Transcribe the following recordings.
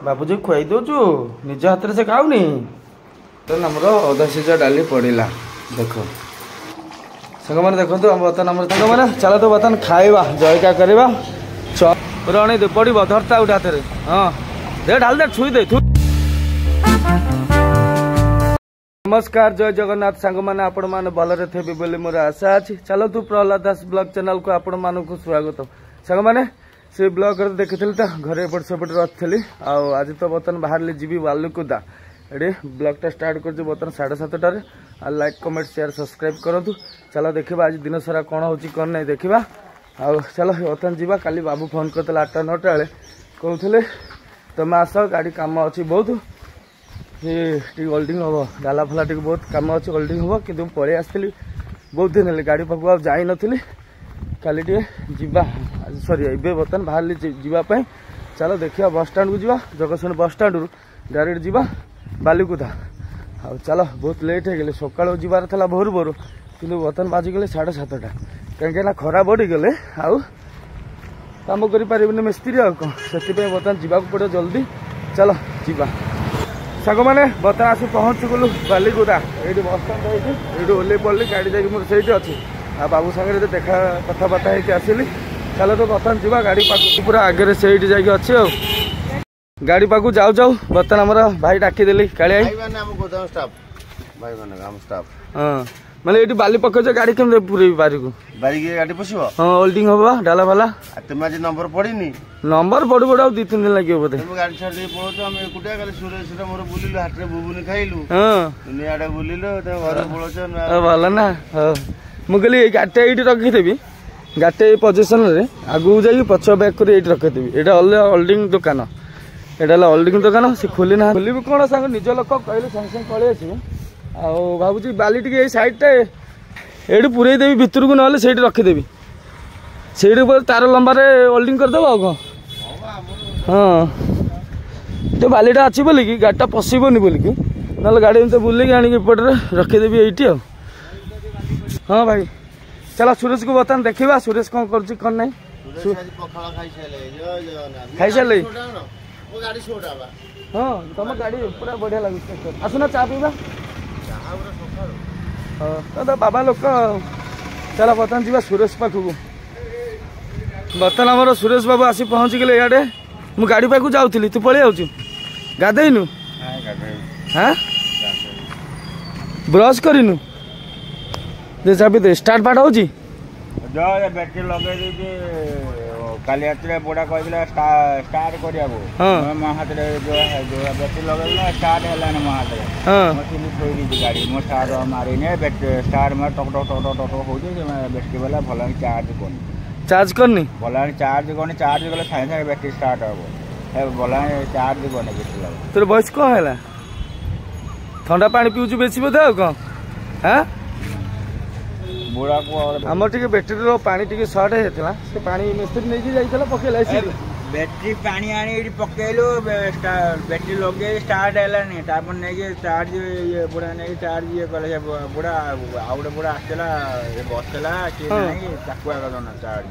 बाबूजी खुआई दौचु निज हाथ से खाऊनी तो आमर अधा सीझा डाली पड़ा देख सांग मैंने देखो बर्तमान आम सांग मैंने चलो तो बर्तमान खाइबा जयका करवा रण दे पड़ धरता उठे हाथ हाँ दे ढाल दे छुई दे नमस्कार जय जगन्नाथ सांग मैंने आपण मैंने भलरे थे बोली मोर आशा अच्छी चलो तू प्रहलाद दास ब्लॉग चैनल को आपण मानक स्वागत सांग मैंने से ब्लॉग देखी तो घरे एपट सेपट रही आज तो बर्तमान बाहर जी बालुकुदा ये ब्लॉगटा स्टार्ट कर बर्तमान 7:30 आ लाइक कमेंट शेयर सब्सक्राइब करूँ चलो देखा आज दिन सारा कौन हो कौन नहीं देखा आ चलो बर्तमान जावा काली बाबू फोन करते 8-9 बेले कहते तुम आस गाड़ी कम अच्छी बहुत ये ओल्डिंग हम डाला फला टी बहुत कम अच्छे ओल्डिंग हम कि पलि आसती बहुत दिन है गाड़ी पाक आ जाई नी काली टे जीवा सॉरी ए बर्तमान बाहर जीवाई चलो देखिए बस स्टाण को जीवा जगतसिंह बस स्टाण रु डायरेक्ट जीवा बालुकुदा आ चलो बहुत लेट हो गले सकाल जीवार था भोर भोर कि बर्तमान बाजिगले 7:30 कहीं खरा बढ़ीगले आउ कम कर मिस्त्री आ कौन से बर्तमान जावाक पड़े जल्दी चलो जीवा सांग मैंने बर्तमान आसी पहुँच गलु बालिकुदा ये बस स्टाण ये ओल्ल पड़े गाड़ी जाकि मोर से अच्छी आ बाबू सागर देखा कथबार्ता होगी आसली चलो तो बर्तमान जावा गाड़ी पाक पूरा आगे से जाकि अच्छे आ गाड़ी पाक जाऊ जाऊ बर्तमान आमर भाई डाकिदेली काली हाँ माने ये बाली पकड़ गाड़ी केम पूरे बारी को गाड़ी पशिब हाँ ओल्डिंग हम डाला भाला तुम आज नंबर पड़नी नंबर पड़ू पड़ू 2-3 दिन लगे बोधे गाड़ी छाड़ी पड़ो आम एकुटिया खाली सुरेश मोर बुलिलु हाट रे बुबुनी खाइलु हाँ दुनिया आड़े बुलिलु घर पड़ो भल ना मुझे गाड़ी ये रखीदेवी गाड़ी पोजिशन आगू जा पछ बैक कर रखीदेवी यहाँ होल्डिंग दुकान यहाँ होल्डिंग दुकान से खोली ना खोल कौन सांग निज लोक कहले सागे सागे पलि आसवे भावुँ बाली टे सैडटा ये पूरे देवी भितर को ना से रखीदेवी से तार लंबार होल्डिंग करदेव आ कौन हाँ तो बालीटा अच्छी बोलिकी गाड़ीटा पशबनी बोलिकी ना गाड़ी एमती बुलेकी आणिपटे रखीदेवी ये हाँ भाई चलो सुरेश को बर्तमान देखा सुरेश कौन कर कौन नहीं खाई सारे हाँ तुम गाड़ी पूरा बढ़िया लगे आसुना चा पीवा हाँ तो बाबा लोक चलो बर्तमान जावा सुरेश पाखक बर्तमान आमर सुरेश बाबू आसी पहुँची गले इे मु गाड़ी पाक जाऊली तू पलि आउ गाधेनु हाँ ब्रश करनु दे चाबी दे स्टार्ट पार्ट हो बैटरी लगे काली रात बुढ़ा कहला स्टार्ट करिया मो हाथ बैटरी लगे स्टार्ट है मो हाथ में गाड़ी मो स्टार्ट मारी स्टार्ट में टक टक टक टक हो बैटरी वाला भल चार्ज करनी भल चार्ज करनी चार्ज कले सागे सागे बैटरी स्टार्ट हम भल चार्ज करनी बैटरी लगे तोर बयस कौन है ठंडा पानी पीऊँ बेसी बोधे कौन हाँ बुढ़ा को आम टे बैटेरी पानी टे सर्ट होता से पानी मिस्त्री नहीं जाइए पकेला बैटरी पानी आनी पकेलु बैटरी लगे स्टार्ट है नहीं चार्ज ये बुढ़ा नहीं चार्ज ये कले बुढ़ा आउ गए बुढ़ा आसला बसला कि नहीं ना चार्ज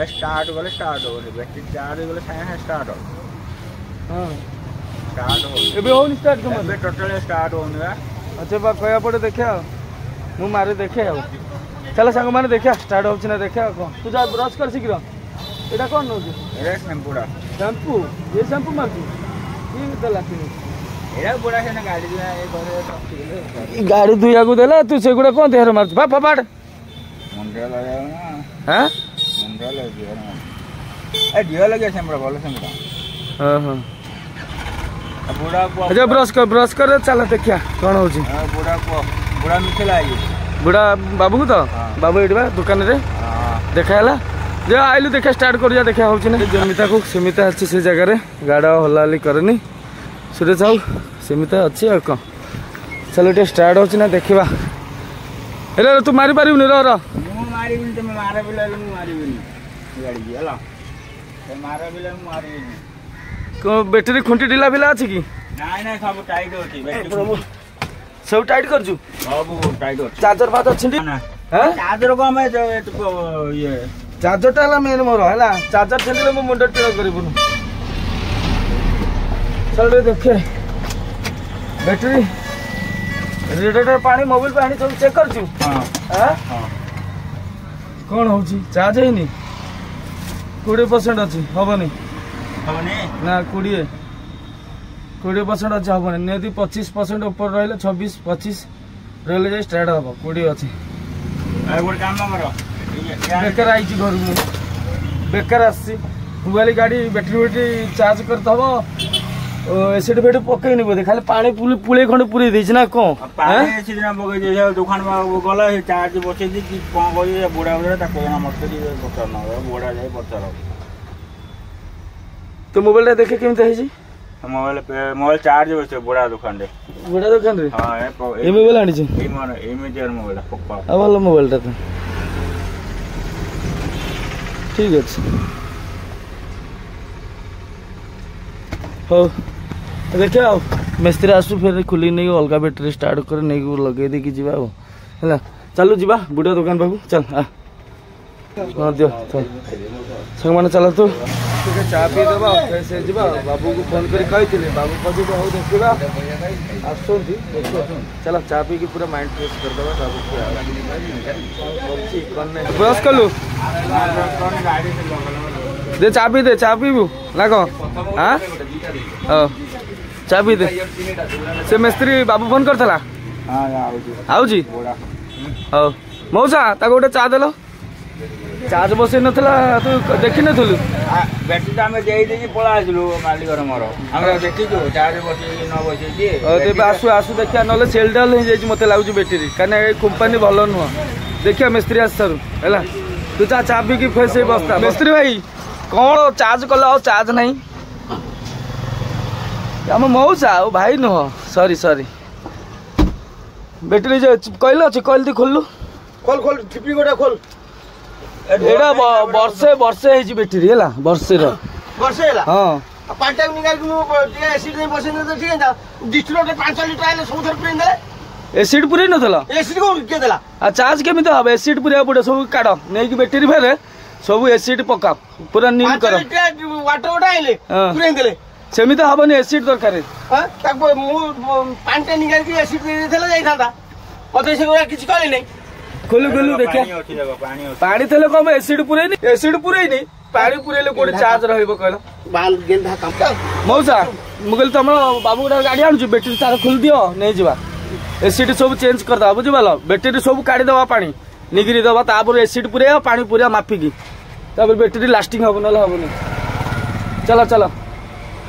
स्टार्ट गले स्टार्ट हो बैटरी चार्ज गले सागे स्टार्ट हो स्टार्ट हो स्टार्ट टोटल स्टार्ट होनी अच्छा बा कह पड़े देखा मु मारे देखे चलो सांग मैंने देखा स्टार्ट हो देखा कौन तू जा ब्रश कर शीघ्र यहाँ कौन नौ शैम्पूटा शैम्पू ये शैम्पू मार्चु गाड़ी धुआ को देला तू से गुड़ा कौन देहर मार्च बाप बाड़ मुंडा लगा हां मुंडा लगे ए ढिया लगे शैम्पूटा भलो शैम्पूटा हां हां बुढ़ा को अच्छा ब्रश कर चल देखिया कौन हो बुढ़ा मिथिला बुढ़ा बाबू को तो बाबू ये दुकान रे देखा जो आइलु देखा स्टार्ट कर देखा हो जमिता को सीमिता अच्छी से जगह गाड़ा हलाहली करनी सुरेश आउ सीमिता अच्छी और कौन चलो ये स्टार्ट हो देखा अरे तू मारी पार बैटेरी खुंटी ढिला फिला अच्छी कि सब टाइट कर चार्जर फार्जर छिंडी चार्जर को हमें ये चार्जर टा मेन मोर है चार्जर छेले मो मुंड टेढ़ करबुनु चल देखे बैटरी रेडिएटर पानी मोबाइल पानी सब चेक कर कौन हो चार्ज है 20% अच्छी हेनी ना 20% अच्छी हेनी निहती 25% ऊपर रही 26-25 रही जाए स्टार्ट हम 20 अच्छी बेकार आई घर बेकार आसी मोबाइल गाड़ी बैटरी चार्ज करते एसिड फेड पकईनी बोधे खाली पानी पुले खंड पूरी देछि ना को पानी एसिड ना पकई दे दुकान में गला चार्ज बसै दी कि कोन करी बुढ़ा बुढ़ा ता कोना मत दी पचार ना बुढ़ा जाय पचार तो मोबाइल देखे केमते है जी मोबाइल चार्ज बसै बुढ़ा दुकान रे हां ए मोबाइल आनी छी ए मेजर मोबाइल पक्का आ वाला मोबाइल ता ठीक है हो देखिए आओ मिस्त्री आसु फिर खुली नहीं अलग बैटेरी स्टार्ट कर नहीं लगे देखी जी है चलू जी बुढ़ा दुकान पाक चल हाँ दियो चल संग मैंने चल तू चा पी देवा से जी बाबू को फोन कर बाबू कहे हो देखा आसो चल चा पी की पूरा माइंड फ्रेश करदे बाबू ब्रश कलु दे चा पीबू ना कौन हाँ चा पी दे से मिस्त्री बाबू फोन करथला आउजी हौ मौसा ताको गोटे चा देलो चार्ज बसई नथला तू देखि नथलु बैटरी तो हमें दे दे पळा आजलु मालिक घर मोर हमरा देखि जो चार्ज बसई न बसई दे तेबे आसु आसु देखिया नले सेल डाल हो जाई मते लागु बैटरी काने ए कंपनी भलो न देखिया मिस्त्री आसरु हैला तू चा पी की फेस बस्ता मिस्त्री भाई कौन चार्ज कला और चार्ज नहीं आम मौसा भाई नुह सॉरी बैटरी जो कहल अच्छे कहल दी खोलु खोल खोल टिपी गोटा खोल एडा वर्षे है बैटरी है वर्षे हाँ पांच निकाल एसिड नहीं बसे तो ठीक है डिस्ट्रिक्ट 5 लीटर आले सब थर प्रिंट दे एसिड पुरे नथला एसिड को के देला आ चार्ज केमिति हबे एसिड पुरे पड़े सब काढ नै कि बैटरी फेरे सब एसिड पका पूरा नील कर वाटर गोटा आइले प्रिंट देले सेमिति हबनी एसिड दरकार हां ताको मु पांच निकाल के एसिड दे देला जाई थांदा पते से गोरा किछ कहले नै खोलु देखिया पानी थले कम एसिड पुरे नहीं पानी पुरेले कोड चार्ज रहइबो कहलो बाल गेंधा काम मौसा मुगल तम बाबू गोटा गाड़ी आनु बैटरी तार खोल दियो नहीं जीवा एसिड सब चेंज कर दा बुझिबालो बैटरी सब काढी दवा पानी निगिरी दवा तापर एसिड पुरे पानी पुरे माफी की तापर बैटरी लास्टिंग हबो नले हबो चलो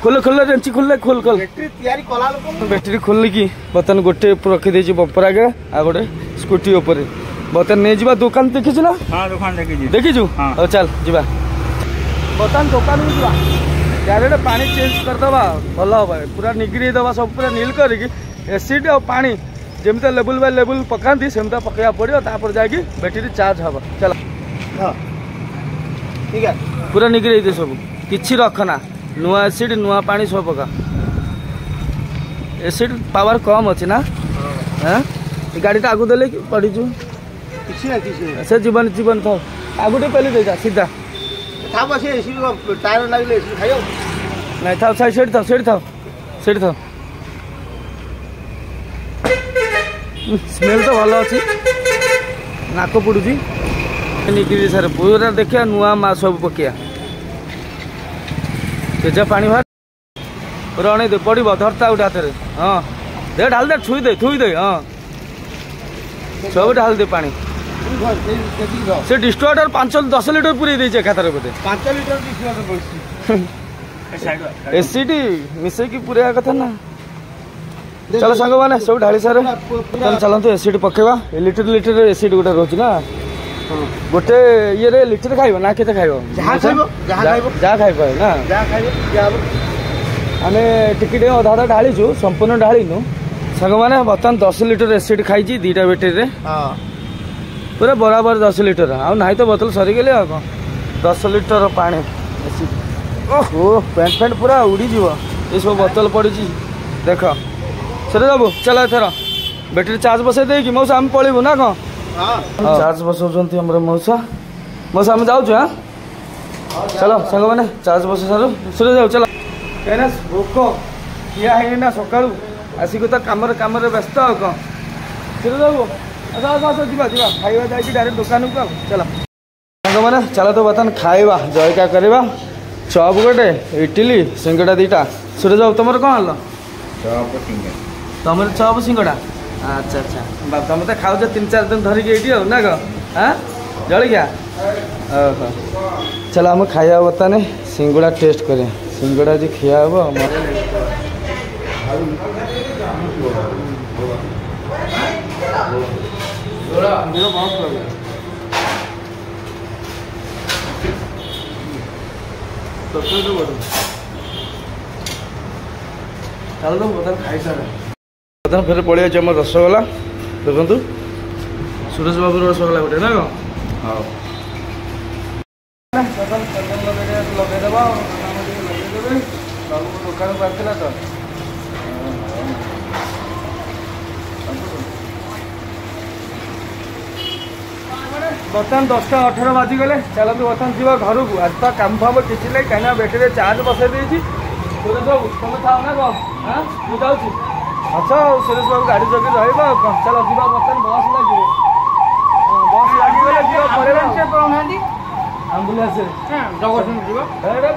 खोल रेंची खोल बैटरी तैयारी कला लोक बैटरी खोल की बतन गोटे रखी देछि बंपर आगे आ गोटे स्कूटी ऊपर बतन नहीं जीवा दुकान देखी ना हां दुकान देखी हाँ चल जीवा बतन दुकान में जीवा डायरेक्ट पानी चेंज कर दवा भल हम पूरा निगरी दवा सब पूरा नील करके एसिड और पानी जमता लेवल बाय लेवल पकाती सेमता पकड़ा पड़ो तापर जाके बैटरी चार्ज हम चल हां ठीक है पूरा निगरी दे सब किछि रखना नुआ एसिड नुआ पानी सब पका एसिड पावर कम अच्छे ना हां गाड़ी आगु देले कि पड़ी जू से जीवन था आगुटे पहले दे जा सीधा था बस एसी टायर लागले एसी खायो नहीं था सेट था स्मेल तो भल अच्छी नाक पड़ुची निकली सारे पूरा देखिया नुआ मा सब पकिया तेजा पानी बाहर पूरा अणे दे पड़ो धरता उठा हाथ हाँ दे ढाल दे छुई दे हाँ सब ढाल दे पानी से डिस्ट्रॉयर 5-10 लीटर पूरे दे खातर बोधे 5 लीटर डिस्ट्रॉयर एसिड मिसे की पूरे कथा ना चलो सांग मैंने सब ढाली सारे चलते एसिड पकेवा लिटर एसिड गोटे रोच ना गोटे ये लिटर खाइब ना केते खाइब जा खाइब ना आमे टिके अधा ढालीचु संपूर्ण ढालीनु सांग मैंने बर्तमान 10 लीटर एसिड खाई 2टा बैटेरी पूरा बराबर 10 लीटर आ ना तो बोतल सरीगले आ 10 लीटर पानी ओहो पेंट पूरा उड़ी जीव ये सब बोतल पड़ी देख सर बाबू चल एथर बैटेरी चार्ज बसई दे मौसा आम पलू ना कौन चार्ज बसाऊँ मौसा आम जाऊँ हाँ चलो सांग मैंने चार्ज बस सारू सुरे जाऊ चलो कहीं भोक ଖିଆ ହେଇନି ନା ସକାଳୁ ଆସିକି ତ କାମରେ ବ୍ୟସ୍ତ ଆଉ କ'ଣ ସୁରେଶ ବାବୁ ଆସ ଯିବା ଖାଇବା ଯାଇକି ଡାଇରେକ୍ଟ ଦୋକାନକୁ ଆଉ ଚାଲ ସାଙ୍ଗମାନେ ଚାଲ ତ ବର୍ତ୍ତମାନ ଖାଇବା ଜଳଖିଆ କରିବା ଚପ୍ ଗୋଟେ ଇଟିଲି ସିଙ୍ଗଡ଼ା ଦୁଇଟା ସୁରେଶ ବାବୁ ତମର କ'ଣ ଆଣିଲ ତମର ଚପ୍ ସିଙ୍ଗଡ଼ା ଆଚ୍ଛା ବାବୁ ତମେ ତ ଖାଉଛ 3-4 ଦିନ ଧରିକି ଏଇଠି ଆଉ ନା କ'ଣ ହାଁ ଜଳଖିଆ ଓହୋ ଚାଲ ଆମେ ଖାଇବା ବର୍ତ୍ତମାନ ସିଙ୍ଗଡ଼ା ଟେଷ୍ଟ କରିବା ସିଙ୍ଗଡ଼ା ଆଜି ଖିଆ ହେବ ଚାଲ ତ ବର୍ତ୍ତମାନ ଖାଇସାରେ ବର୍ତ୍ତମାନ ଫେରେ ପଳେଇ ଆସିଛି ଆମର ରସଗୋଲା ଦେଖନ୍ତୁ ସୁରେଶ ବାବୁର ରସଗୋଲା ଗୋଟେ ନା କ'ଣ ହଉ ଲଗେଇଦେବା ଲଗେଇଦେବେ ବାବୁ ଦୋକାନକୁ ଆସିଥିଲା ତ ବର୍ତ୍ତମାନ 10ଟା 18 ବାଜିଗଲେ ଚାଲନ୍ତୁ ବର୍ତ୍ତମାନ ଯିବା ଘରକୁ ଆଜି ତ କାମ ଫାମ କିଛି ନାହିଁ କାହିଁକିନା ବ୍ୟାଟେରୀରେ ଚାର୍ଜ ବସାଇ ଦେଇଛି ସୁରେଶ ବାବୁ ତମେ ଥାଅ ନା କ'ଣ ହଁ ମୁଁ ଯାଉଛି ଆଚ୍ଛା ଆଉ ସୁରେଶ ବାବୁ ଗାଡ଼ି ଜଗି ରହିବ ଆଉ କ'ଣ ଚାଲ ଯିବା ବର୍ତ୍ତମାନ ବସ୍ ଲାଗିବ ବସ୍ ଲାଗିଗଲେ ଯିବା ପଳେଇବା ଆମ୍ବୁଲାନ୍ସରେ ଜଗତସିଂହପୁର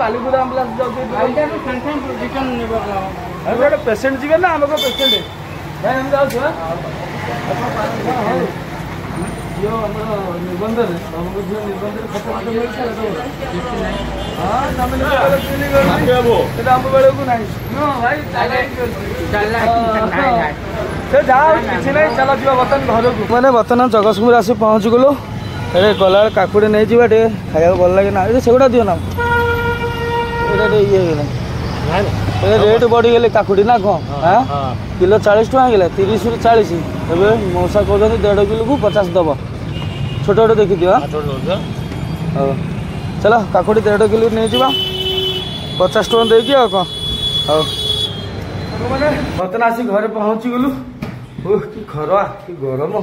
ବାଲିପୁର ଆମ୍ବୁଲାନ୍ସ ଯାଉଛି ଗୋଟେ ପେସେଣ୍ଟ ଯିବେ ନା ଆମେ କ'ଣ ପେସେଣ୍ଟ ଭାଇ ଆମେ ଯାଉଛୁ ଝିଅ ଆମର ନିର୍ବନ୍ଧରେ ବାବୁଙ୍କ ଝିଅ ନିର୍ବନ୍ଧରେ ଖତ ମିଳିଛି ହଁ ତମେ ସେଟା ଆମ ବେଳକୁ ନାହିଁ ସେ ଯାହା କିଛି ନାହିଁ ଚାଲ ଯିବା ବର୍ତ୍ତମାନ ଘରକୁ ମାନେ ବର୍ତ୍ତମାନ ଜଗତସିଂହପୁର ଆସି ପହଞ୍ଚିଗଲୁ ଏ ଗଲାବେଳେ କାକୁଡ଼ି ନେଇଯିବା ଟିକେ ଖାଇବାକୁ ଭଲ ଲାଗେ ନା ଏ ସେଗୁଡ଼ା ଦିଅ ନା ଏଇଟା ଟିକେ ଇଏ ହେଇଗଲା ରେଟ୍ ବଢ଼ିଗଲେ କାକୁଡ଼ି ନା କ'ଣ ହଁ କିଲୋ 40 ଟଙ୍କା ହେଇଗଲା 30ରୁ 40 ଏବେ ମଉସା କହୁଛନ୍ତି 1.5 କିଲୋକୁ 50 ଦେବ ଛୋଟ ଛୋଟ ଦେଖିଦିଅ ହଉ ଚାଲ କାକୁଡ଼ି 1.5 କିଲୋ ନେଇଯିବା 50 ଟଙ୍କା ଦେଇକି ଆଉ କ'ଣ ହଉ ମାନେ ବର୍ତ୍ତମାନ ଆସି ଘରେ ପହଞ୍ଚିଗଲୁ କି ଖରା କି ଗରମ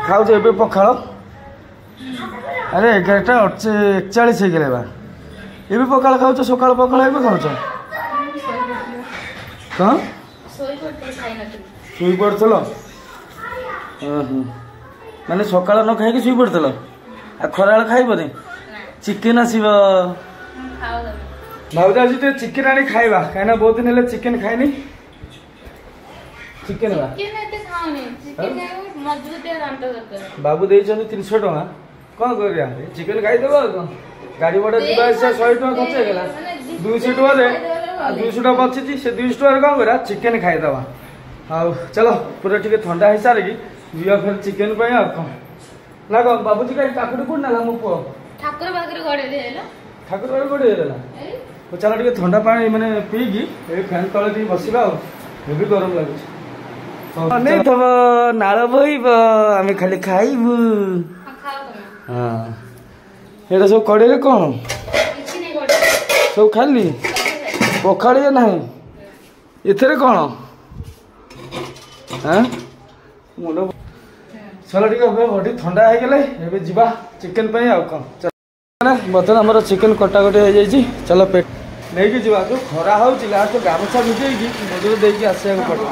ଖାଉଛ ଏବେ ପଖାଳ ଆରେ 11ଟା 41 ହେଇଗଲା ବା ଏବେ ପଖାଳ ଖାଉଛ ସକାଳ ପଖାଳ ଏବେ ଖାଉଛ କ'ଣ ଶୋଇ ପଡ଼ିଥିଲ ମାନେ ସକାଳ ନ ଖାଇକି ଶୋଇ ପଡ଼ିଥିଲ ଆଉ ଖରାବେଳେ ଖାଇବନି ଚିକେନ ଆସିବ ଭାଉଜ ଆଜି ଟିକେ ଚିକେନ ଆଣି ଖାଇବା କାହିଁକିନା ବହୁତ ଦିନ ହେଲେ ଚିକେନ ଖାଇନି ଚିକେନ ବାବୁ ଦେଇଛନ୍ତି 300 ଟଙ୍କା କ'ଣ କରିବା ଚିକେନ ଖାଇଦେବ ଆଉ କ'ଣ ଗାଡ଼ି ଭଡ଼ା ଯିବା ଆସିବା 100 ଟଙ୍କା ଖର୍ଚ୍ଚ ହେଇଗଲା 200 ଟଙ୍କାରେ 200 ଟଙ୍କା ବଞ୍ଚିଛି ସେ 200 ଟଙ୍କାରେ କ'ଣ କରିବା ଚିକେନ ଖାଇଦେବା ଆଉ ଚାଲ ପୁରା ଟିକେ ଥଣ୍ଡା ହେଇସାରିକି ଯିବା ଫେର ଚିକେନ ପାଇଁ ଆଉ କ'ଣ ନା କ'ଣ ବାବୁଜୀ କାହିଁ କାକୁଡ଼ି କୋଉଠି ନେଲା ମୋ ପୁଅ ଠାକୁର ପାଖରେ ଗୋଡ଼େଇ ଦେଲା ଚାଲ ଟିକେ ଥଣ୍ଡା ପାଣି ମାନେ ପିଇକି ଏଇ ଫ୍ୟାନ୍ ତଳେ ଟିକେ ବସିବା ଆଉ ଏବେ ଗରମ ଲାଗୁଛି ଅନେଇଥିବ ନାଳ ବୋହିବ ଆମେ ଖାଲି ଖାଇବୁ ହଁ ଏଇଟା ସବୁ କଡ଼େଇରେ କ'ଣ ସବୁ ଖାଲି ପଖାଳିଏ ନାହିଁ ଏଥିରେ କ'ଣ ମୁଣ୍ଡ ଚାଲ ଟିକେ ବଡ଼ି ଥଣ୍ଡା ହେଇଗଲେ ଏବେ ଯିବା ଚିକେନ ପାଇଁ ଆଉ କ'ଣ ବର୍ତ୍ତମାନ ଆମର ଚିକେନ କଟାକଟି ହେଇଯାଇଛି ଚାଲ ପେଟ ନେଇକି ଯିବା ଯେଉଁ ଖରା ହେଉଛି ଲାଷ୍ଟ ଗାମୁଛା ଭିଜେଇକି ମୁଣ୍ଡରେ ଦେଇକି ଆସିବାକୁ ପଡ଼ିବ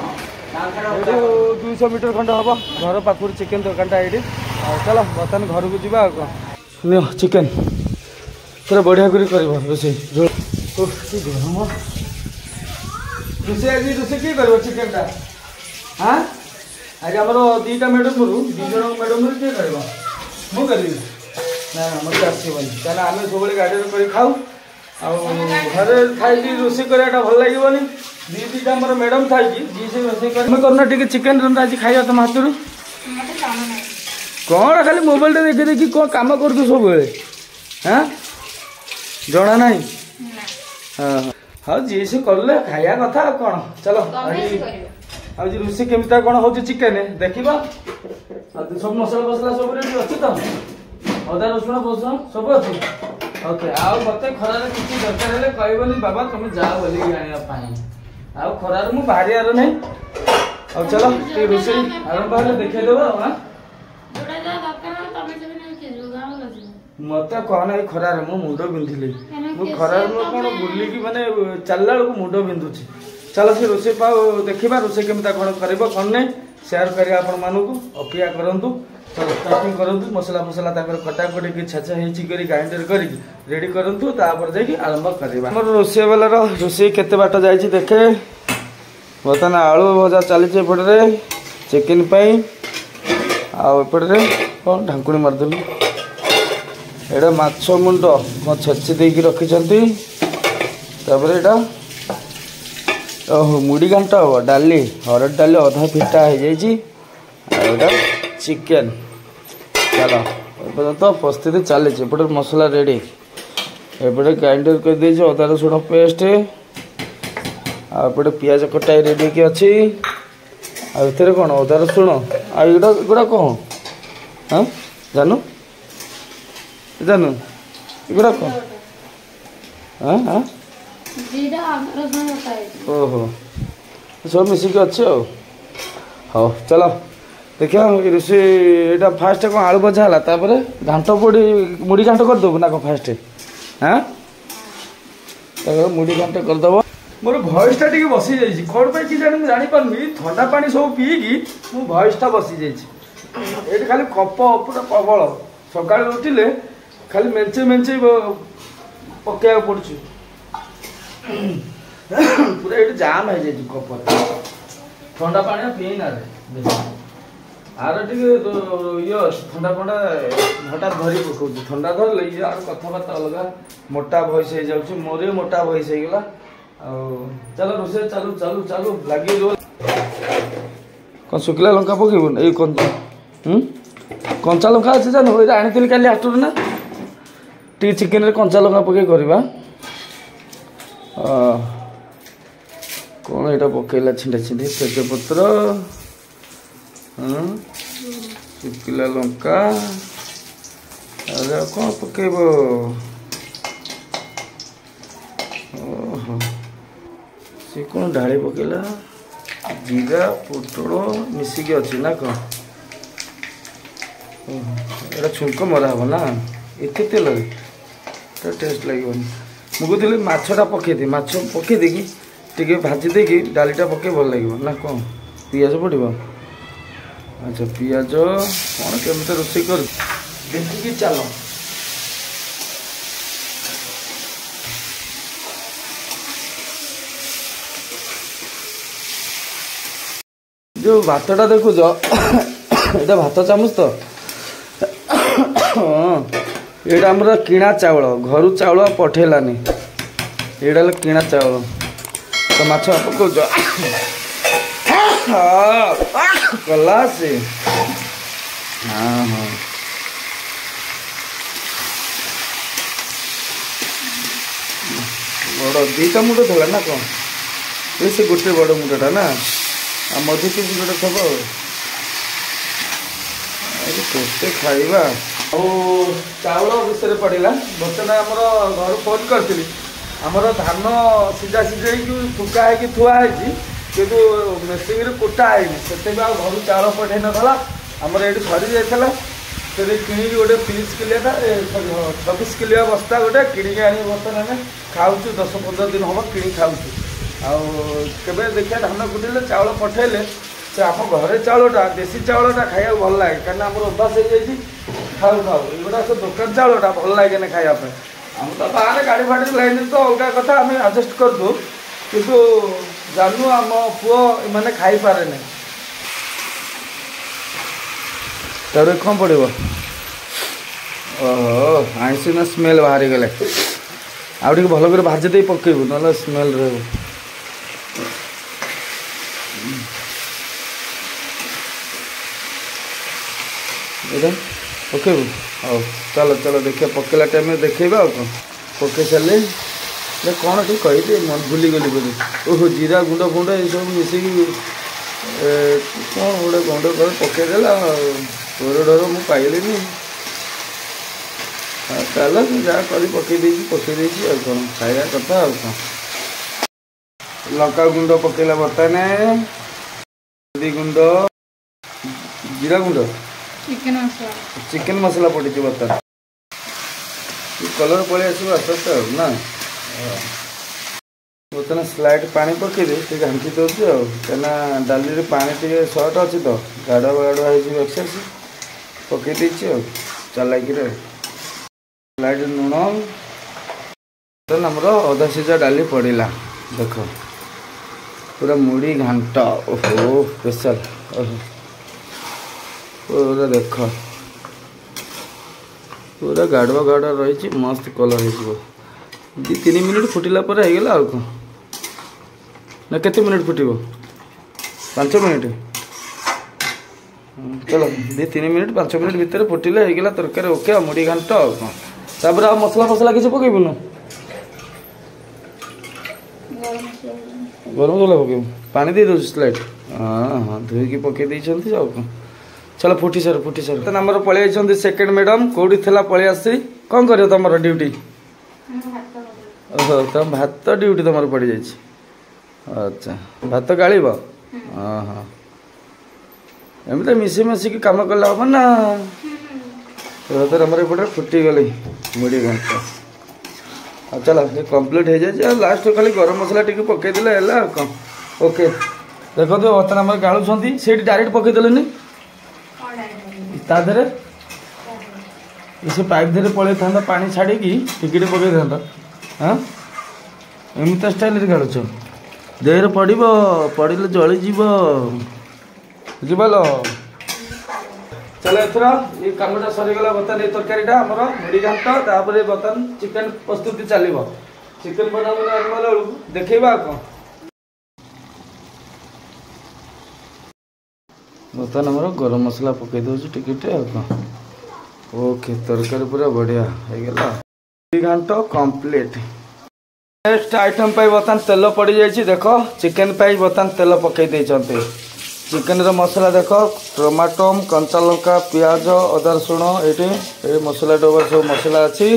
ଏଇଠୁ 200 ମିଟର ଖଣ୍ଡେ ହେବ ଘର ପାଖରୁ ଚିକେନ ଦୋକାନଟା ଏଇଠି ଆଉ ଚାଲ ବର୍ତ୍ତମାନ ଘରକୁ ଯିବା ଆଉ କ'ଣ ନିଅ ଚିକେନ ପୁରା ବଢ଼ିଆ କରି କରିବ ରୋଷେଇ ଗରମ ରୋଷେଇ ଆଜି ରୋଷେଇ କିଏ କରିବ ଚିକେନଟା ହଁ ଆଜି ଆମର 2ଟା ମ୍ୟାଡ଼ାମରୁ 2 ଜଣ ମ୍ୟାଡ଼ାମରୁ କିଏ କରିବ ମୁଁ କରିବି ନା ମୋତେ ଆସିବନି କାହିଁକିନା ଆମେ ସବୁବେଳେ ଗାଡ଼ିରେ କରି ଖାଉ ଆଉ ଘରେ ଖାଇକି ରୋଷେଇ କରିବାଟା ଭଲ ଲାଗିବନି 2-2ଟା ଆମର ମ୍ୟାଡ଼ାମ୍ ଥାଇକି ଯିଏ ସେ ରୋଷେଇ କରି ଆମେ କରୁନା ଟିକେ ଚିକେନ ରନ୍ଧା ଆଜି ଖାଇବା ତମ ହାତରୁ କ'ଣ ଖାଲି ମୋବାଇଲଟା ଦେଖି ଦେଖି କ'ଣ କାମ କରୁଛୁ ସବୁବେଳେ ହଁ ଜଣା ନାହିଁ ହଁ ହଉ ଯିଏ ସେ କଲେ ଖାଇବା କଥା ଆଉ କ'ଣ ଚାଲ ଆଜି ରୋଷେଇ କେମିତି କ'ଣ ହେଉଛି ଚିକେନ ଦେଖିବା ସବୁ ମସଲା ଫସଲା ସବୁ ରେଡ଼ି ଅଛି ତ ଅଦା ରସୁଣ ଫସୁଣ ସବୁ ଅଛି ଓକେ ଆଉ ମୋତେ ଖରାରେ କିଛି ଦରକାର ହେଲେ କହିବନି ବାବା ତମେ ଯାଅ ବୋଲି ଆଣିବା ପାଇଁ ଆଉ ଖରାରେ ମୁଁ ବାହାରିବାର ନାହିଁ ଆଉ ଚାଲ ଟିକେ ରୋଷେଇ ଆରମ୍ଭ ହେଲେ ଦେଖେଇଦେବା ଆଉ मत कहना खरार मो मुंड बिंधिली मु खरार मु कौन बुलिकी माने चलला बेलू मुंड बिंधुची। चलो से रोसे पाओ देखा रोसे केमता कौन कर कौन नहीं सेयार करें आपण मानू अपेक्षा करूँ। चलो स्टार्टिंग करूँ मसला फसला कटाकटी की छाछा होकर ग्राइंडर कर रेडी करूँ तापर जा आरंभ करवा। मोर रोसे वालार रोसे केते बाट जाइए देखे बर्तमान आलू भजा चली एपटे चिकेन आपटे कौन ढाकुणी मारदेलु एटा माछ मुंड मैं छेची देकी रखिंट यहाँ ओहो मुड़ी घाट हम डाली हरड़ डाली अधा फिटा हो जाए चिकेन। चलो तो प्रस्तुति चली एपटे मसला रेडी एपटे ग्राइंडर कर दे अदा रसुण पेस्ट आपटे पियाज कटाई रेडी की अच्छी आर कौन अदा रसुण आगुड़ा कौन हाँ जानू जानू एगुड़ा कौन हाँ हाँ ओहो सब मिसिक अच्छे हाँ चलो देखिए रोषे फास्ट कौन आलू भजा है घाट पड़ी मुड़ी घाट करदेबू ना कौन फास्ट हाँ मुड़ी घाट करदेव। मोर भयसटा टी बसी जाइए कौन कि जानी जापारे थंडा पा सब पीकी मो भयसटा बसी जाइए खाली कप पूरा प्रबल सका उठिले खाली मेचे मेचे पकड़ पड़ू पूरा ये जाम हो जाए कप ठंडा पा पी ना आर टे ये ठंडा फंडा हठात धरी पकाऊ ठंडा धरले ये आर कथबार्ता अलग मोटा भयस हो जाऊँ मोर मोटा भयस होगला। चलो रोसे चालू चालू चालू लगे कौन शुक्ला लंका पकेबू ये कंचा लंका अच्छे जानू ये आनी काली हाटर ना टी चिकेन रे कंचा लंका पके करवा कौन यहाँ पकेला छिंडा छिंडी तेजपत्र शुक्ला लंका अरे कौन पकेब से कौन ढाली पकेला जीरा पोटल मिसिकी अच्छी ना कौन ये छुंक मरा हम ना एत तेल टेस्ट लगे मुझे कहते मछटा पकईदे माछ पकईदे टे भाजी देकी डालीटा पके भल लगे ना कौन पियाज पड़ो अच्छा पियाज कौन केमती रोषे कर देखिकी चल जो भातटा देखुच ये भात चामच तो ये आमर किणा चाउल घर चाउल पठेलानी ये किणा चाउल तो माछ पकाउच कला से हाँ हाँ बड़ दीटा मुंड था ना कौन ये से गोटे बड़ मुंडा ना आ मधु के मुंडा थब केते खाइबा चाउल विषय पड़ा बर्तमान आमर घर फोन करी आमर धान सीझा सीझे फुका है थुआई कि मेसीन कुटा है से घर चाउल पठे नाला आमर ये सरी जाता से कि गोटे 30 किलिया 26 किलिया बस्ता गोटे कि आनी बर्तमान खाऊ 10-15 दिन हम कि खाऊ आवे देखिए धान कुटिले चाउल पठेले से आम घरे चाउलटा देसी चाउलटा खाया भल लगे कहीं आम अभ्यास हो जाए खाऊ खाऊ एगुड़ा सब दुकान चाउलटा भल लगे ना खायापे आम तो बाहर गाड़ी फाड़ी लाइन तो अलग कथा आम आडजस्ट करदू किंतु जानू आम पुओ मैंने खाई पारे ना तर कौन पड़ो ओहो आईसी ना स्मेल बाहरी गले आउ भल कर भाजी दे पकेबू ना स्मेल रही पकेबू हाँ चलो चलो देखिए पकेला टाइम देखेबा कौन पके सारे कौन ठीक कही मन भूली गली बोली ओहो जीरा गुंड फुंड ये सब मिसिकी कौन गोटे गुंड कर पकईदेला तोर डर मुझे पाइली चल जहाँ कर पकई कौन खाया कथा कौन लंका गुंड पकेला बर्तमान हल्दी गुंड जीरा गुंड चिकेन मसला पड़ी बर्तमान कलर पलि आसो आस्ते आस्ते ना बर्तमान स्लाइड पानी पकईदे घाटी दूसरी कहीं डाली पानी टे सर्ट अच्छी तो गाढ़ा गाढ़ा एक्सेस पकई देती चलाइक स्लाइड लुण आमर अधा सीझा डाली पड़ा देख पूरा मुड़ी घाट ओहो स्पेशल पूरा देख पूरा गाढ़वा गाढ़ा रही मस्त कलर हो 2-3 मिनट फुटिला पर होगला आउ कौन ना केते मिनट फुटो 5 मिनट चलो 2-3 मिनट 5 मिनट भितर फुटिले होगला तरकारी ओके मुड़ी घाट आउ कौन तापर आ मसला फसला किसी पकेबुन गरम मसला पकेबू पानी दे दो स्लाइड हाँ हाँ धोईकी पकई देइछन्ती आउ कौन चलो फुटी सर नंबर पलि सेकेंड मैडम कौटी थी पलि आसी कौन कर तुम ड्यूटी ओहो तुम भात ड्यूटी तुम पड़ जा अच्छा भात गाड़ हाँ हाँ एमती मिसी मिसिक कम कले हम ना आम एपटे फुटी गली मुड़ी घंटा चलो ये कम्प्लीट हो जाए लास्ट खाली गरम मसला टी पकईदे है कौन ओके देखो बर्तमान आम गालुं से डायरेक्ट पकईदेनि ताधे से पाइप धीरे पलि था पानी छाड़ी टिके पकई था हाँ एमती स्टाइल गाड़ुच देहरे पड़े जलीज बुझिपाल चलो एथर ये कमटा सरीगला बर्तमान ये तरकारीटा आमर मुड़ी घाट तापर बर्तमान चिकेन प्रस्तुति चलो चिकेन बना देखा कौन बर्तमान आमर गरम मसला पकई दौर टिके ओके तरकारी पूरा बढ़िया हो घाट कंप्लीट नेक्स्ट आइटम बर्तमान तेल पड़ जाइए देख चिकेन बर्तमान तेल पकई देते चिकेन मसला देख टमाटो कंचा लंका पियाज अदा रसुण ये मसला डबर सब मसला अच्छी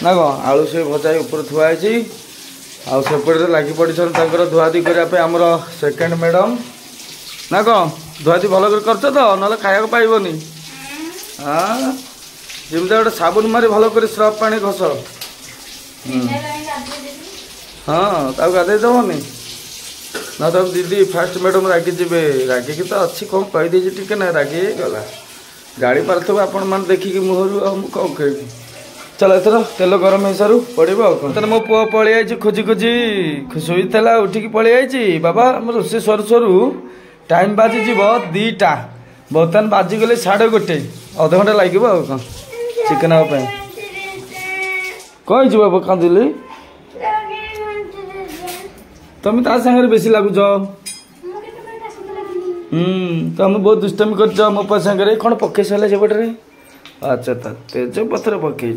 ना कौन आलू से भजा ऊपर थुआई आउपटे लगी पड़ी धुआधी करने आमर सेकेंड मैडम ना कौन धुआधी भल कर तो ना खाया पाइबनी हाँ जमी गोटे साबुन मारी भल कर स्रफ पानी घस हाँ गाधे दबनी ना तब दीदी फास्ट मैडम रागी जी रागिकी तो अच्छी कौन कहीदे टी ना रागी गला गाड़ी पार्थव आपण मैंने देखिकी मुहर कौन कह चलो एथर तेल गरम हो सारू पड़ो कौन मो पुआ पलि आई खोजी खोजी शोला उठिकी पलि आई बाबा रोषे सरू सरू टाइम बाजिज 2टा बर्तमान बाजिगले 1:30 अध घंटा लगे कौन चिकेन हाँपाई कही बाबा कांदिली तुम ता सागर बेसी लगुच तुम बहुत दुष्टमी कर मो सागर कौन पकई सारे सेपटे अच्छा तेज पत्र पकई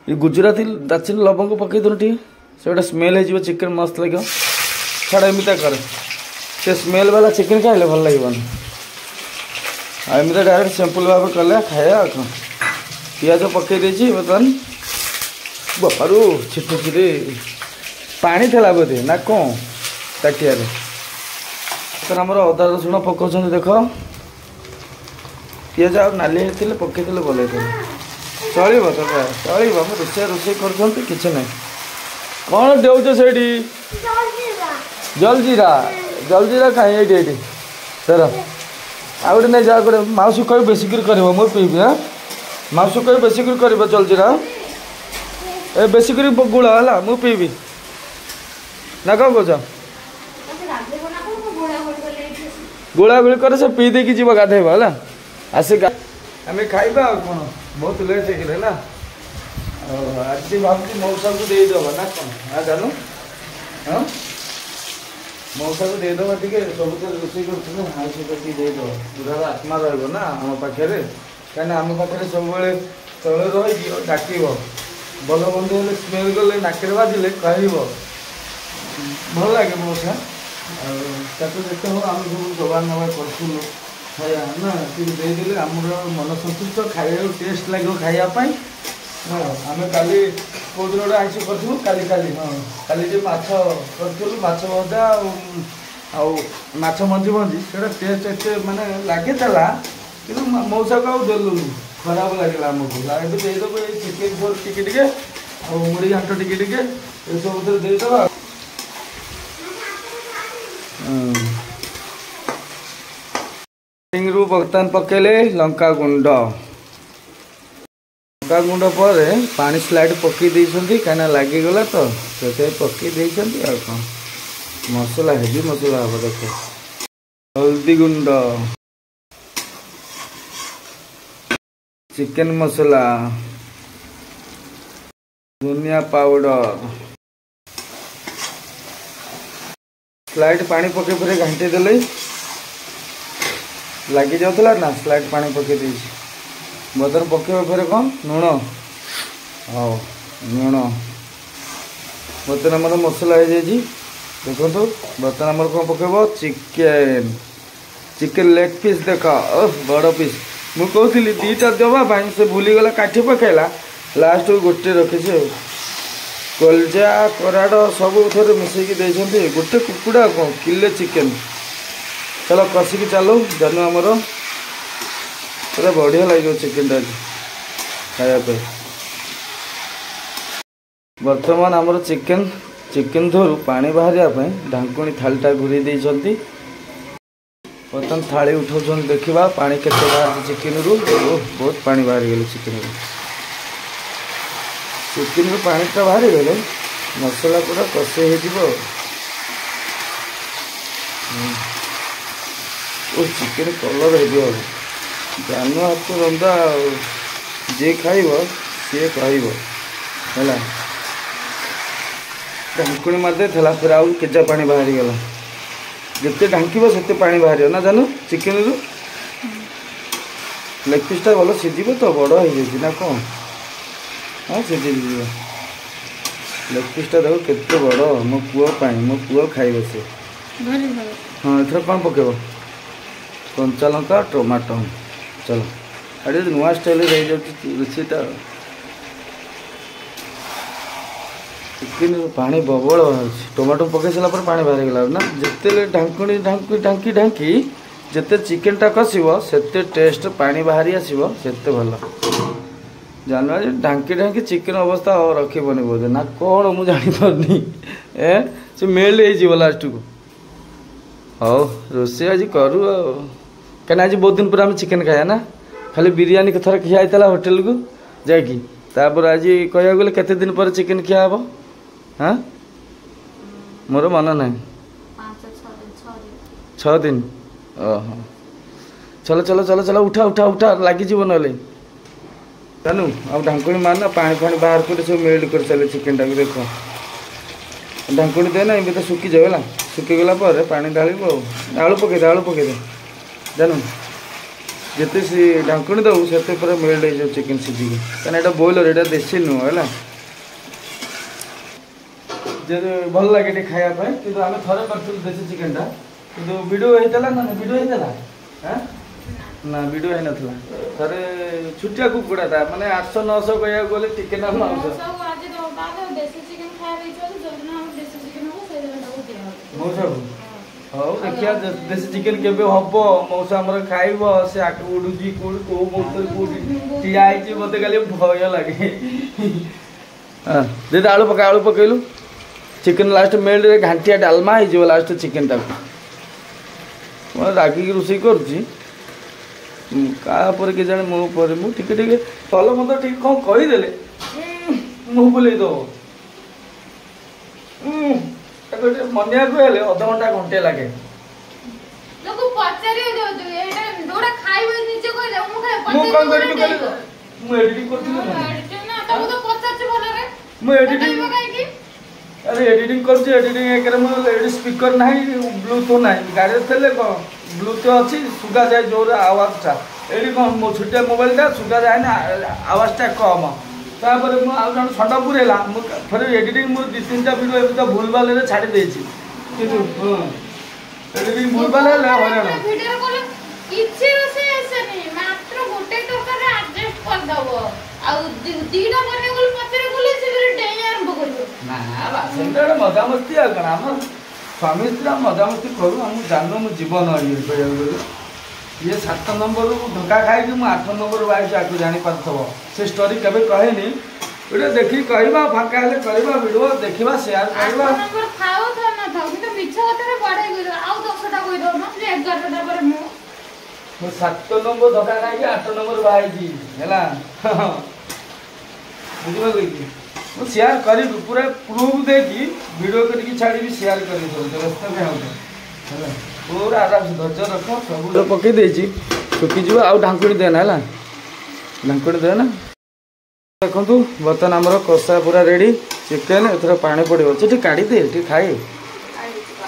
ये गुजराती दालचीनी लवंग पकई दून टी से गोटे स्मेल हो चिकेन मस्त लगे छाड़ा एमती कर से स्मेल वाला चिकेन खाइले भल लगे एमती डायरेक्ट सिंपल भाव कले खाया पियाज पकई देती बर्तमान बारू छिटे पानी थी बोधे ना कौन ताटिया तो आमर अदा रसुण पकाउछ देख पियाज आ नाली होते पकईदे भल चलो चलो रोषे कर कौन देच से जलजीरा खाई ये सर आ गए नहीं जा मौसी कह बेसिक कर मुझे पीबी हाँ मौसी कह बेसिक कर जलजीरा ए बेसिक गुड़ है मुझे पीबी ना कौन कौच गोला गोली कर से पी देकी जीव गाधेब है आसिक आम खाइबा कौन बहुत लेट है ना आज भावी मौसा को देदेव ना कौन हाँ जानू हाँ मौसा को देदेव टी सब रोषे करदेव बुढ़ार आत्मा रहा आम पाखे कहीं आम पाखे सब तले रही डाक भल बंधु हेल्ले स्मेल गले नाक बाजिले कह भल लगे मौसा जिते हो आम सब जबान नवा करूँ खाया ना देदेले आम मन सन्तुष्ट खाया टेस्ट लगे खायापाई हाँ आम काली कौ दिन गोटे आइस करूँ काली हाँ काली माछ करूँ माछ भजा आछ मंजी मंजी से टेस्ट एत मानने लगे कि मौसा को आदेलुनि खराब लगे आमको लाइट देदेव ये चिकेन फोर टिके मुड़ी घाट टिके ये सब देदेव बर्तमान पकेले लंका गुंड पर पानी स्लाइड पकई देती कहीं लगिगला तो पकई कौन मसला हेवी मसला हम देख हल्दी गुंड चिकेन मसला धनिया पाउडर स्लाइड पानी पके फिर घाटी देले लगी जाऊला ना स्लाइड पानी पके दी बदर पके फिर कौन लुण हाँ लुण बर्तमान आम मसला हो जाए देखो बर्तमान आम कौन पकेब चिकेन चिकेन लेग पीस देख बड़ पीस मु कहती दीटा देवाई से भूलीगला काठी पकेला लास्ट गोटे रखी कलजा कराड़ सब थे मिसेक गोटे कुकुड़ा कौन किले चिकेन चलो कसिकी चलो जानू आमर पूरा बढ़िया लगे चिकेन खायापे बर्तमान आमर चिकेन चिकेन धोरू पानी बाहर ढांकुणी थालीटा घूरी देती बर्तमान थाली उठाऊँ देखा पानी केते बाहर चिकेन रू बहुत पानी बाहरी गले चिकेन चिकेन रू पानीटा बाहरी गले मसला पूरा कषे हो चिकेन कलर हो जानू हाथ रंधा जी खाइब सी कह ढांकुणी मारदे फिर आउ केजा पानी बाहरी गला जिते ढांकिब से पानी बाहर ना जानू चिकेन रू लेग पीसटा भल सीझ तो बड़ हो ना कौन हाँ सीझ लेग पीसटा देख केते बड़ मो पुओ खाइब से हाँ एथर कौन पकेब कंचा लंका टमाटो चलो अरे नुआ स्टाइल रोषेटा चिकेन पानी बबल बाहर टमाटो पकई सारा पानी बाहर गला ना जिते ढांकुणी ढांकी ढांकी ढांकी जिते चिकेनटा कषिब से टेस्ट पानी बाहरी आसो से भल जान ढांकी ढांकी चिकेन अवस्था रखबनी बोधे ना कौन मुझे जापारनी से मेल्ट हो लास्ट को हाँ रोषे आज करूँ कहीं आज बहुत दिन पर आम चिकेन खाया ना खाली बिरियानी थर खिया होटेल को जापर आज कह गले केते दिन पर चिकेन खिया हम हाँ मोर मन ना 6 दिन ओह चलो चलो चलो चलो उठा उठा उठा लगिज ना जानू अब ढांकुणी मारना पानी फानी बाहर कर सब मेल्ट कर चले चिकेन टाक देख ढांकुणी देना ये तो सुखी जाए सुखीगला पानी ढाल आलू पकईदे जानू जिते सी ढांकुणी दबू से मेल्ट हो चिकेन सीझी कहीं यहाँ बॉयलर यहाँ देसी नुह है भल लगे खायापी कि आम थे कर देसी चिकेन कि वीडियो होता ना वीडियो होता हाँ ना वीडियो है नाला थे छुटिया कुकुड़ा था माने 800-900 कह गले टिके ना मौसा हाँ देखिया देसी चिकेन के हम मौसा आमर खाइब से आगे उड़ूची कौ कौन ठिया मत खाली भय लगे दे आलू पकईलु चिकेन लास्ट मेल्ट घांटिया डालमा हो लास्ट चिकेन टाक रागिक रोषे करुँच के जाने मो पर मुझे भल मत ठीक कौन कहीदे मुँह बुले दब मनिया को हेले अध घंटा घंटे लगे अरे एडिटिंग कर स्पीकर ना ब्लूटूथ ना गाड़ी थे कौन ब्लूटूथ अच्छी सुगा जाए जोर आवाज़टा ये कौन मो छोटिया मोबाइलटा सुगा जाए ना आवाज़टा कम तापर मुझे छंड पुरेला फिर एडिटिंग मुझे 2-3टा वीडियो एवं तो भूल भाल छाड़ी देती एडिटिंग भूल भाल हराण मजामस्ती आम स्वामी स्त्री मजामस्ती करूँ आम जान मो जीवन कह ये 7 नंबर धोखा खाई कि 8 नंबर वाइफ आपको जानी पारथब से स्टोरी कभी कहेनी वीडियो देखी कहवा फाका हेले करबा वीडियो देखिबा शेयर करबा नंबर खाओ था ना था कि तो मिछ होतरे बढ़ाई गयो आउ 10टा कोइ दो ना जे 11टा पर मु 7 नंबर धोखा खाई कि 8 नंबर भाई जी हैला बुझिबा कि मु शेयर करी पूरा प्रूफ देकी वीडियो करके छाड़ी शेयर करी तो व्यवस्था में हो हैला पूरा आराम से धैर्य रखो सब पकई देछि सुखी जीव आउ ढांकुड़ी देना हैला ढांकुड़ी देना देखु बर्तमान आमर कषा पूरा रेडी चिकेन एथर पानी पड़ो ठीक काढ़ी दे ठीक खाए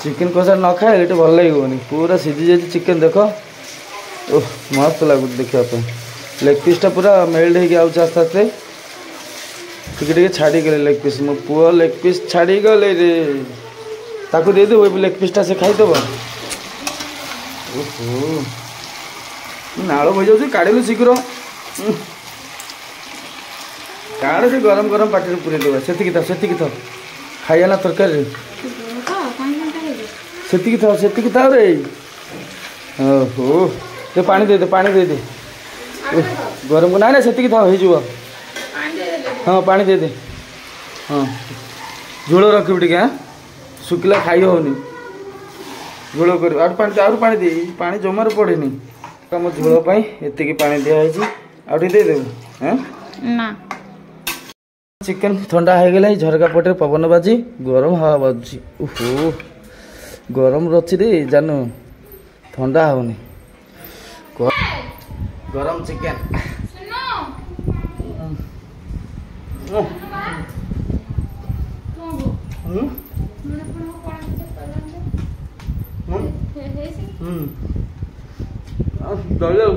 चिकेन कषा न खाए ये भल लगे पूरा सीझी जाए चिकेन देख ओह मस्त लगुच देखापी लेग पीसटा पूरा मेल्ट हो आस्ते आस्ते टे छाड़ी गले लेग पीस मो पुआ लेग पीस छाड़ी गले रे ताकू दे दे लेग पीसटा से खाईदेव ओहो नाड़ बज जाऊँ काढ़ शीघ्र काढ़ से गरम गरम पार्टी पूरे देवा से था खाइया ना तरकारी से था रे ओहो तो पानी दे दे गरम को ना ना से था हो हाँ पानी दे दे हाँ झोल रखी टे हाँ शुखला खाई होनी झोल कर आर पानी दे पानी जमार पड़ेनी आम झोल एति पानी दिखाई आउ दे देव हाँ ना चिकेन ठंडा हो गला झरका पटे पवन बाजी गरम हवा बाजुची ओहो गरम रही रे जानू ठंडा होनी गरम चिकेन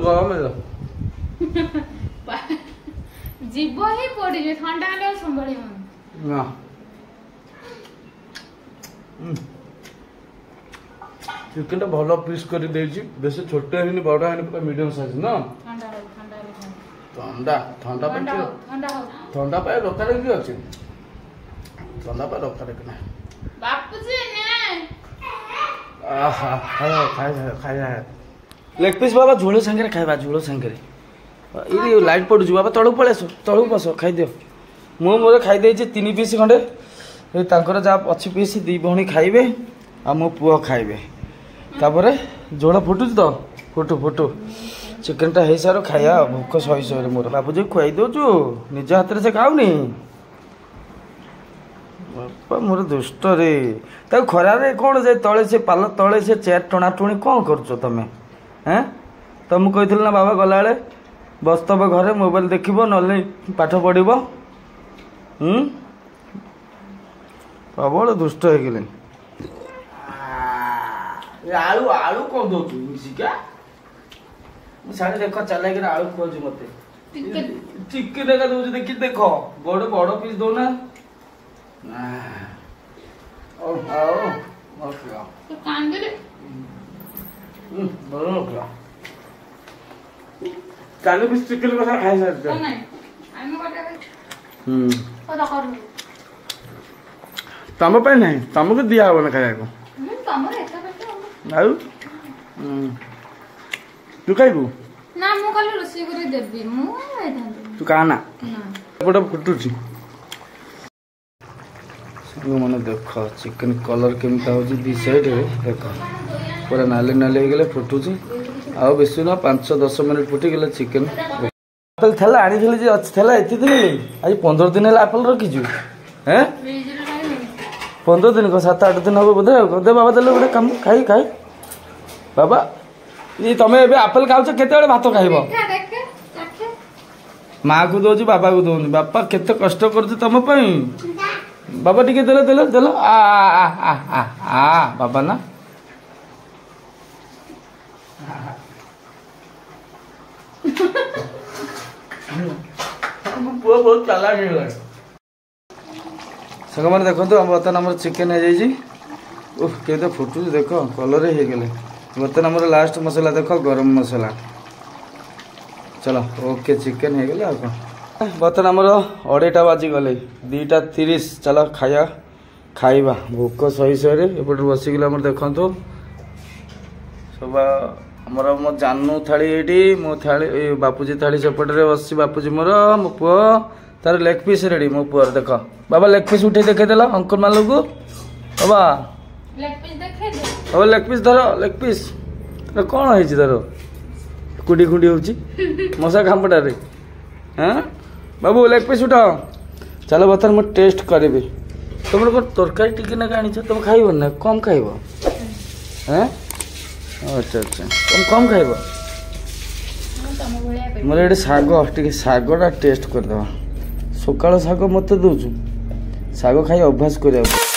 गरम है जीव ही पड़ी जे ठंडा ले संभाली मन ना चिकेन टा भलो पीस कर देछि बेसी छोटे हेनी बड़ा हेनी पूरा मीडियम साइज ना ठंडा ठंडा पे दरकार की अछि ठंडा पे दरकार कि ना बापूजी ने आहा खाया लेग पीस बाबा झोल संगे खाइबा झोल संगे ये लाइट पड़ू बाबा तलू पलि आस तलू बस खाईदि मु मोर खाई 3 पीस खंडे जहाँ अच्छी पीस 2 भौणी खाइबे आ मो पुओ खाइबे तापर झोल फुटुच तो फुटू चिकेन टा सार खाया भोक सही सही मोर बाबूजी खुआई दौचु निज हाथ से खाऊनी बापा मोर दुष्ट रे खरा कौन से तले से पाल तले से चेयर टणाटुणी कौन कर तमें हैं तो मुझे कही ना बाबा गला बस्तव घरे मोबाइल देखिब ना पाठ पढ़ प्रबल दुष्ट हो गले आलू आलू कौन दौ मिसिका साढ़े देख चल आलू खोज मत चिकेन देखा दौर देखी देख बड़ बड़ पीस दौना काली भी चिकेन कसा खाई सारते तम पे नहीं तुमको दिया हम ना खाया तू खाइबू ना मु खाली रोसी करी देबी मु तू का ना एपटा फुटुची मैंने देख चिकेन कलर केमता हो दी साइड देख पूरा नाली नाली हो गले फुटुची आउ बेसी ना 5-10 मिनट फुटिगला चिकेन आपेल थला आनी थले जे थला एति दिन आज 15 दिन है आपेल रखिजु हैं 15 दिन को 7-8 दिन हो बोधे दे बाबा देले गोटे काम खाई खाई बाबा ये तमे एबे आपेल खाउ छ केते बेले भात खाइबो माँ को दौची बाबा को दौनी बापा केते कष्ट कर तुम बाबा टिके देलो देलो देलो आ आ आ आ आ बाबा ना बहुत चालाक है संग मैंने देखो बर्तमान आम चिकेन हो के फुटू देख कलर हो गले बर्तमान आम लास्ट मसला देख गरम मसला चलो ओके चिकेन हो गले कौन बर्तमान आमर 2:30 बाजिगले 2:30 चलो खाया खाइबा भोक सही सही एपटे बसिगले आम देखु सब ଆମର ମୋ ଜାନୁ ଥାଳି ଏଇଠି ମୋ ଥାଳି ବାପୁଜି ଥାଳି ସେପଟରେ ବସିଛି ବାପୁଜି ମୋର ମୋ ପୁଅ ତାର ଲେଗ ପିସ୍ ରେଡି ମୋ ପୁଅର ଦେଖ ବାବା ଲେଗ ପିସ୍ ଉଠେଇ ଦେଖେଇଦେଲ ଅଙ୍କଲ ମାନଙ୍କୁ ବାବା ବାବା ଲେଗ ପିସ୍ ଧର ଲେଗ ପିସ୍ କଣ ହେଇଛି ତାର କୁଣ୍ଡି କୁଣ୍ଡି ହଉଛି ମଶା ଖାମ୍ପଟାରେ ହଁ ବାବୁ ଲେଗ ପିସ୍ ଉଠାଅ ଚାଲ ବର୍ତ୍ତମାନ ମୁଁ ଟେଷ୍ଟ କରିବି ତମର କ'ଣ ତରକାରୀ ଟିକେ ନାକା ଆଣିଛ ତମେ ଖାଇବନି ନା କମ୍ ଖାଇବ ହଁ ଆଚ୍ଛା ଆଚ୍ଛା ତମେ କମ୍ ଖାଇବ ମୋର ଏଠି ଶାଗ ଟିକେ ଶାଗଟା ଟେଷ୍ଟ କରିଦେବା ସକାଳ ଶାଗ ମୋତେ ଦେଉଛୁ ଶାଗ ଖାଇ ଅଭ୍ୟାସ କରିବାକୁ